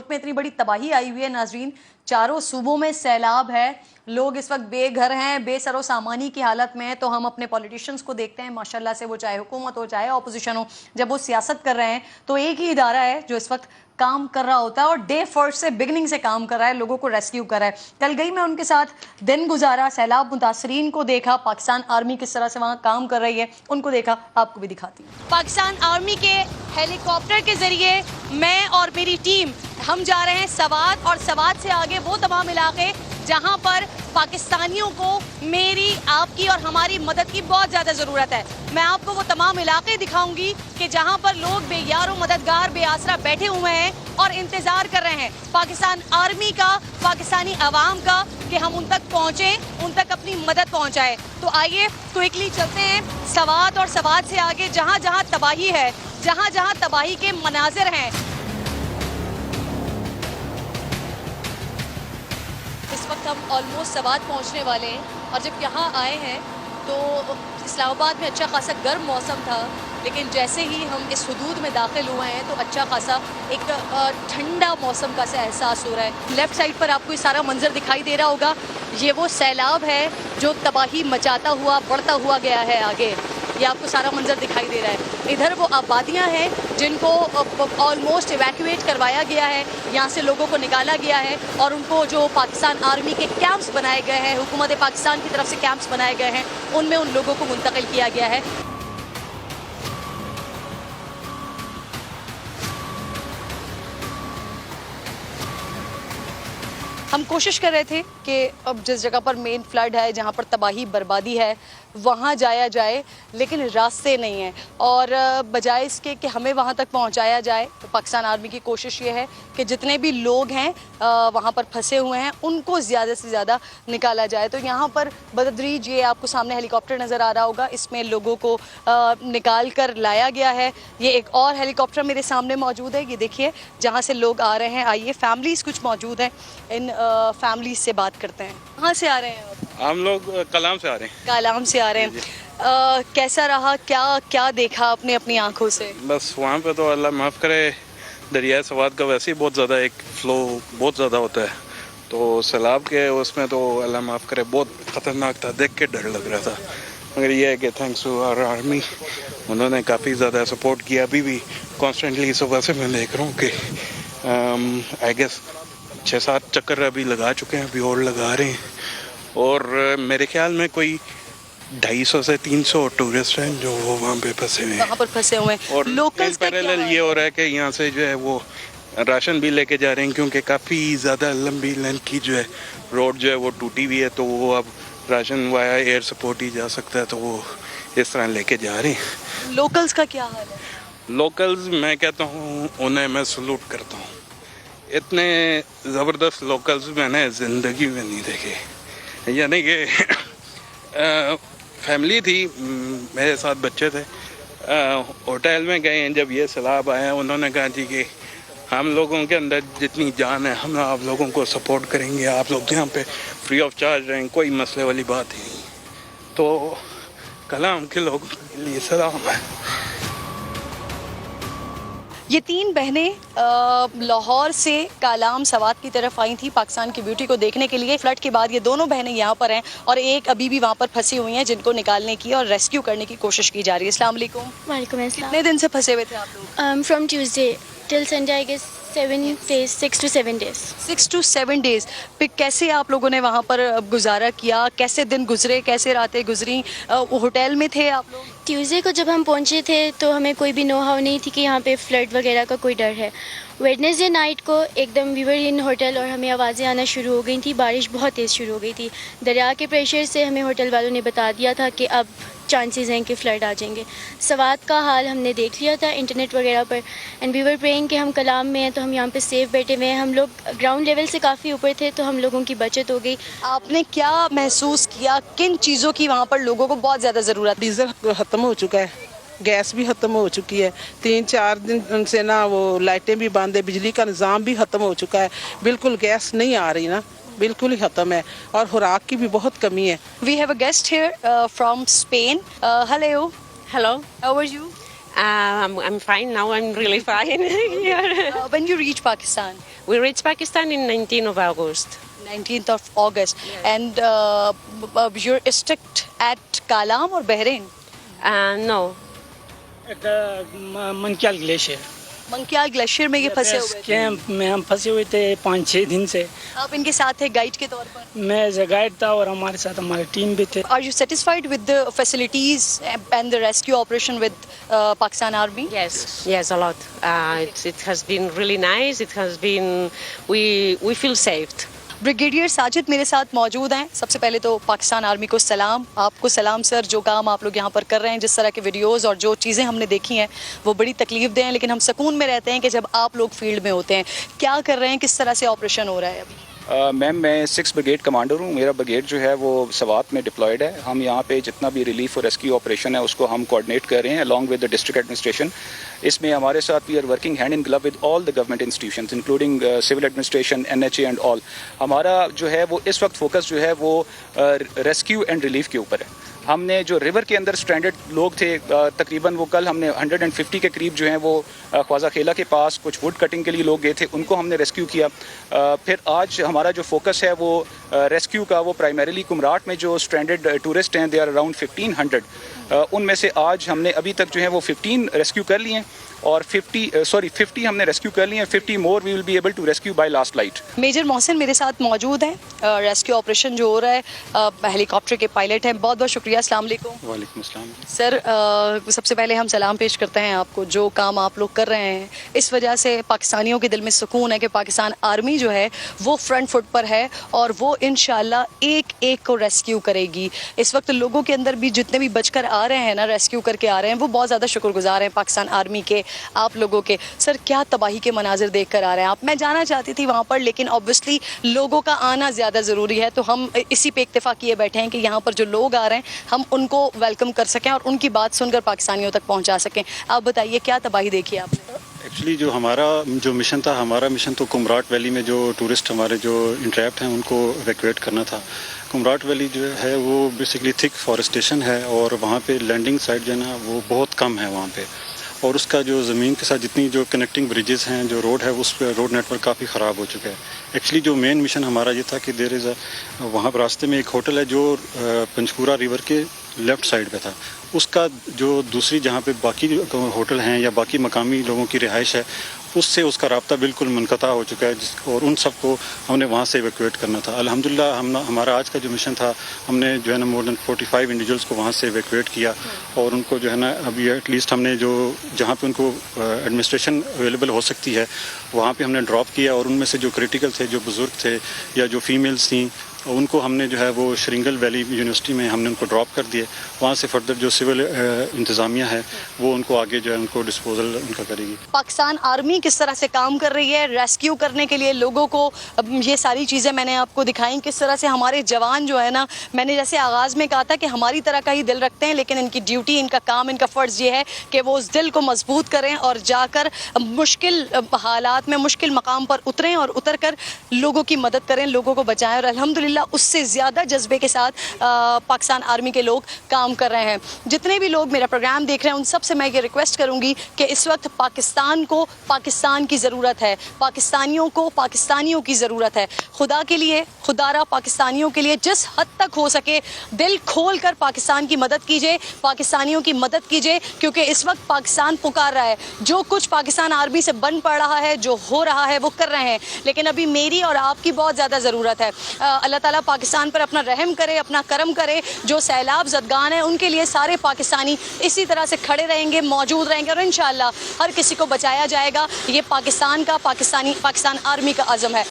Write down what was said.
मुल्क में इतनी बड़ी तबाही आई हुई है नाजरीन, चारों सूबों में सैलाब है, लोग इस वक्त बेघर हैं, बेसरो सामानी की हालत में हैं। तो हम अपने पॉलिटिशियंस को देखते हैं माशाल्लाह से, वो चाहे हुकूमत हो चाहे ऑपोजिशन हो, जब वो सियासत कर रहे हैं तो एक ही इदारा है जो इस वक्त काम कर रहा होता है और डे फर्स्ट से बिगनिंग से काम कर रहा है, लोगों को रेस्क्यू कर रहा है। कल गई मैं उनके साथ, दिन गुजारा, सैलाब मुतासरीन को देखा, पाकिस्तान आर्मी किस तरह से वहाँ काम कर रही है उनको देखा, आपको भी दिखाती हूँ। पाकिस्तान आर्मी के हेलीकॉप्टर के जरिए मैं और मेरी टीम हम जा रहे हैं सवात, और सवात से आगे वो तमाम इलाके जहां पर पाकिस्तानियों को मेरी, आपकी और हमारी मदद की बहुत ज़्यादा ज़रूरत है। मैं आपको वो तमाम इलाके दिखाऊंगी कि जहां पर लोग बेयार और मददगार बेआसरा बैठे हुए हैं और इंतज़ार कर रहे हैं पाकिस्तान आर्मी का, पाकिस्तानी अवाम का, कि हम उन तक पहुँचें, उन तक अपनी मदद पहुँचाएं। तो आइए क्विकली चलते हैं सवात, और सवात से आगे जहाँ जहाँ तबाही है, जहाँ जहाँ तबाही के मनाजिर हैं। इस वक्त हम ऑलमोस्ट सवात पहुंचने वाले हैं, और जब यहाँ आए हैं तो इस्लामाबाद में अच्छा खासा गर्म मौसम था, लेकिन जैसे ही हम इस हुदूद में दाखिल हुए हैं तो अच्छा खासा एक ठंडा मौसम का सा एहसास हो रहा है। लेफ़्ट साइड पर आपको ये सारा मंजर दिखाई दे रहा होगा, ये वो सैलाब है जो तबाही मचाता हुआ बढ़ता हुआ गया है आगे, ये आपको सारा मंजर दिखाई दे रहा है। इधर वो आबादियां हैं जिनको ऑलमोस्ट इवैक्यूएट करवाया गया है, यहाँ से लोगों को निकाला गया है और उनको जो पाकिस्तान आर्मी के कैंप्स बनाए गए हैं, हुकूमत पाकिस्तान की तरफ से कैंप्स बनाए गए हैं, उनमें उन लोगों को मुंतकिल किया गया है। हम कोशिश कर रहे थे कि अब जिस जगह पर मेन फ्लड है, जहाँ पर तबाही बर्बादी है, वहाँ जाया जाए, लेकिन रास्ते नहीं हैं। और बजाय इसके कि हमें वहाँ तक पहुँचाया जाए, तो पाकिस्तान आर्मी की कोशिश ये है कि जितने भी लोग हैं वहाँ पर फंसे हुए हैं उनको ज़्यादा से ज़्यादा निकाला जाए। तो यहाँ पर बदरीज, ये आपको सामने हेलीकॉप्टर नज़र आ रहा होगा, इसमें लोगों को निकाल कर लाया गया है। ये एक और हेलीकॉप्टर मेरे सामने मौजूद है, ये देखिए जहाँ से लोग आ रहे हैं। आइए, फैमिलीज़ कुछ मौजूद हैं, इन फैमिलीज़ से बात करते हैं। कहाँ से आ रहे हैं आप? हम लोग कलाम से आ रहे हैं। कलाम से आ रहे हैं। कैसा रहा, क्या क्या देखा आपने अपनी आंखों से? बस वहाँ पे तो अल्लाह माफ़ करे, दरिया सवात का वैसे ही बहुत ज़्यादा एक फ़्लो बहुत ज़्यादा होता है, तो सैलाब के उसमें तो अल्लाह माफ़ करे बहुत ख़तरनाक था, देख के डर लग रहा था। मगर ये है कि थैंक्स टू आवर आर्मी, उन्होंने काफ़ी ज़्यादा सपोर्ट किया। अभी भी कॉन्स्टेंटली सुबह से मैं देख रहा हूँ कि आई गेस 6-7 चक्कर अभी लगा चुके हैं, अभी और लगा रहे हैं। और मेरे ख्याल में कोई 250 से 300 टूरिस्ट हैं जो वहाँ पे फंसे हुए हैं, वहाँ पर फंसे हुए हैं। और लोकल्स का पैरेलल ये हो रहा है कि यहाँ से जो है वो राशन भी लेके जा रहे हैं, क्योंकि काफ़ी ज़्यादा लंबी लेंथ की जो है रोड जो है वो टूटी हुई है, तो वो अब राशन वाया एयर सपोर्ट ही जा सकता है, तो वो इस तरह लेके जा रहे हैं। लोकल्स का क्या हाल है? लोकल्स, मैं कहता हूँ उन्हें मैं सलूट करता हूँ, इतने ज़बरदस्त लोकल्स मैंने ज़िंदगी में नहीं देखे। यानी कि फैमिली थी, मेरे साथ बच्चे थे, होटल में गए हैं, जब ये सैलाब आया उन्होंने कहा जी कि हम लोगों के अंदर जितनी जान है हम आप लोगों को सपोर्ट करेंगे, आप लोग यहाँ पे फ्री ऑफ चार्ज रहें, कोई मसले वाली बात ही नहीं। तो कलाम के लोगों के लिए सलाम है। ये 3 बहनें लाहौर से कालाम सवात की तरफ आई थी पाकिस्तान की ब्यूटी को देखने के लिए। फ्लड के बाद ये दोनों बहनें यहाँ पर हैं और एक अभी भी वहाँ पर फंसी हुई हैं, जिनको निकालने की और रेस्क्यू करने की कोशिश की जा रही है। अस्सलाम वालेकुम। वालेकुम अस्सलाम। कितने दिन से फंसे हुए थे आप लोग? From Tuesday till Sunday, I guess 7 days, 6 to 7 days। 6 to 7 days। फिर कैसे आप लोगों ने वहाँ पर गुजारा किया, कैसे दिन गुजरे, कैसे रातें गुजरी? होटल में थे आप लोग? ट्यूसडे को जब हम पहुँचे थे तो हमें कोई भी नो हाउ नहीं थी कि यहाँ पे फ्लड वगैरह का कोई डर है। वेडनेसडे नाइट को एकदम वी वर इन होटल और हमें आवाज़ें आना शुरू हो गई थी, बारिश बहुत तेज़ शुरू हो गई थी। दरिया के प्रेशर से हमें होटल वालों ने बता दिया था कि अब चांसेस हैं कि फ़्लड आ जाएंगे। सवात का हाल हमने देख लिया था इंटरनेट वगैरह पर, एंड वी वर प्रेइंग कि हम कलाम में हैं तो हम यहाँ पे सेफ बैठे हुए हैं। हम लोग ग्राउंड लेवल से काफ़ी ऊपर थे तो हम लोगों की बचत हो गई। आपने क्या महसूस किया, किन चीज़ों की वहाँ पर लोगों को बहुत ज़्यादा ज़रूरत? डीजल ख़त्म हो चुका है, गैस भी ख़त्म हो चुकी है, 3-4 दिन से ना वो लाइटें भी बंद है, बिजली का निज़ाम भी ख़त्म हो चुका है, बिल्कुल गैस नहीं आ रही ना, बिल्कुल ही ख़त्म है, और खुराक की भी बहुत कमी है। We have a guest here from Spain. Hello. Hello, How are you? I'm fine now. I'm really fine. Yeah. When you reach Pakistan? We reached Pakistan in 19th of August. 19th of August. And you're stuck at Kalam or Bahrain? No. एक मनक्याल glacier मंकियाल glacier में ये फंसे हुए थे। Camp में हम फंसे हुए थे 5-6 दिन से। आप इनके साथ थे गाइड के तौर पर? मैं एज ए गाइड था और हमारे साथ हमारी टीम भी थे। Are you satisfied with the facilities and the rescue operation with Pakistan Army? Yes, a lot. It has been really nice. It has been we feel saved. Brigadier Sajid मेरे साथ मौजूद हैं। सबसे पहले तो पाकिस्तान आर्मी को सलाम, आपको सलाम सर। जो काम आप लोग यहाँ पर कर रहे हैं, जिस तरह के वीडियोस और जो चीज़ें हमने देखी हैं वो बड़ी तकलीफ दें हैं, लेकिन हम सुकून में रहते हैं कि जब आप लोग फील्ड में होते हैं। क्या कर रहे हैं, किस तरह से ऑपरेशन हो रहा है अभी? मैम मैं 6 ब्रिगेड कमांडर हूँ। मेरा ब्रिगेड जो है वो सवात में डिप्लॉयड है। हम यहाँ पे जितना भी रिलीफ और रेस्क्यू ऑपरेशन है उसको हम कोऑर्डिनेट कर रहे हैं along with the district administration. इसमें हमारे साथ we are working hand in glove with all the government institutions including civil administration, NHA and all. हमारा जो है वो इस वक्त फोकस जो है वो रेस्क्यू एंड रिलीफ के ऊपर है। हमने जो रिवर के अंदर स्ट्रैंडेड लोग थे, तकरीबन वो कल हमने 150 के करीब जो हैं वो ख्वाजा खेला के पास कुछ वुड कटिंग के लिए लोग गए थे, उनको हमने रेस्क्यू किया। फिर आज हमारा जो फोकस है वो रेस्क्यू का, वो प्राइमरीली कुमराट में जो स्ट्रैंडेड टूरिस्ट हैं, दे आर अराउंड 1500। उनमें से आज हमने अभी तक जो है वो 15 रेस्क्यू कर लिए हैं और 50 हमने रेस्क्यू कर लिए हैं। 50 more we will be able to rescue by last light. Major Mohsin मेरे साथ मौजूद हैं। रेस्क्यू ऑपरेशन जो हो रहा है, हेलीकॉप्टर के पायलट हैं। बहुत बहुत शुक्रिया। अस्सलाम वालेकुम। वालेकुम अस्सलाम। सर, सबसे पहले हम सलाम पेश करते हैं आपको। जो काम आप लोग कर रहे हैं, इस वजह से पाकिस्तानियों के दिल में सुकून है कि पाकिस्तान आर्मी जो है वो फ्रंट फुट पर है और वो इंशाल्लाह एक एक को रेस्क्यू करेगी। इस वक्त लोगों के अंदर भी जितने भी बचकर आ रहे हैं ना, रेस्क्यू करके आ रहे हैं, वो बहुत ज़्यादा शुक्रगुजार हैं पाकिस्तान आर्मी के, आप लोगों के। सर, क्या तबाही के मनाजिर देख कर आ रहे हैं आप? मैं जाना चाहती थी वहाँ पर, लेकिन ऑब्वियसली लोगों का आना ज़्यादा ज़रूरी है, तो हम इसी पे इक्तफा किए बैठे हैं कि यहाँ पर जो लोग आ रहे हैं हम उनको वेलकम कर सकें और उनकी बात सुनकर पाकिस्तानियों तक पहुँचा सकें। आप बताइए, क्या तबाही देखी आपने? एक्चुअली जो मिशन था, हमारा मिशन तो कुमराट वैली में जो टूरिस्ट हमारे जो इंट्रैप्ट हैं उनको इवैक्यूएट करना था। कुमराट वैली जो है वो बेसिकली थिक फॉरेस्टेशन है और वहाँ पे लैंडिंग साइट जो है ना वो बहुत कम है वहाँ पे, और उसका जो ज़मीन के साथ जितनी जो कनेक्टिंग ब्रिजेस हैं, जो रोड है, उस पर रोड नेटवर्क काफ़ी ख़राब हो चुका है। एक्चुअली जो मेन मिशन हमारा ये था कि देयर इज़ वहाँ पर रास्ते में एक होटल है जो पंचकूरा रिवर के लेफ़्ट साइड पे था। उसका जो दूसरी जहाँ पे बाकी होटल हैं या बाकी मकामी लोगों की रिहाइश है, उससे उसका राब्ता बिल्कुल मुनक़ता हो चुका है, और उन सबको हमने वहाँ से इवैक्यूएट करना था। अल्हम्दुलिल्लाह हमारा आज का जो मिशन था, हमने जो है ना मोर देन 45 इंडिविजुअल्स को वहाँ से इवैक्यूएट किया और उनको जो है ना अभी एटलीस्ट हमने जो जहाँ पे उनको एडमिनिस्ट्रेशन अवेलेबल हो सकती है वहाँ पे हमने ड्रॉप किया, और उनमें से जो क्रिटिकल थे, जो बुज़ुर्ग थे या जो फीमेल्स थी, उनको हमने जो है वो श्रृंगल वैली यूनिवर्सिटी में हमने उनको ड्रॉप कर दिए। वहाँ से फर्दर जो सिविल इंतज़ामिया है वो उनको आगे जो है उनको डिस्पोजल उनका करेगी। पाकिस्तान आर्मी किस तरह से काम कर रही है रेस्क्यू करने के लिए लोगों को, ये सारी चीज़ें मैंने आपको दिखाई। किस तरह से हमारे जवान जो है ना, मैंने जैसे आगाज़ में कहा था कि हमारी तरह का ही दिल रखते हैं, लेकिन इनकी ड्यूटी, इनका काम, इनका फ़र्ज़ ये है कि वो उस दिल को मजबूत करें और जाकर मुश्किल हालात में, मुश्किल मकाम पर उतरें और उतर कर लोगों की मदद करें, लोगों को बचाएं। और अल्हम्दुलिल्लाह उससे ज़्यादा जज्बे के साथ पाकिस्तान आर्मी के लोग काम कर रहे हैं। जितने भी लोग मेरा प्रोग्राम देख रहे हैं उन सब से मैं ये रिक्वेस्ट करूंगी कि इस वक्त पाकिस्तान को पाकिस्तान की ज़रूरत है, पाकिस्तानियों को पाकिस्तानियों की ज़रूरत है। खुदा के लिए, खुदारा पाकिस्तानियों के लिए जिस हद तक हो सके दिल खोल कर पाकिस्तान की मदद कीजिए, पाकिस्तानियों की मदद कीजिए, क्योंकि इस वक्त पाकिस्तान पुकार रहा है। जो कुछ पाकिस्तान आर्मी से बन पड़ रहा है, जो हो रहा है, वो कर रहे हैं, लेकिन अभी मेरी और आपकी बहुत ज़्यादा ज़रूरत है। अल्लाह ताला पाकिस्तान पर अपना रहम करे, अपना करम करे। जो सैलाब ज़दगान है उनके लिए सारे पाकिस्तानी इसी तरह से खड़े रहेंगे, मौजूद रहेंगे और इंशाअल्लाह हर किसी को बचाया जाएगा। ये पाकिस्तान आर्मी का अज़म है।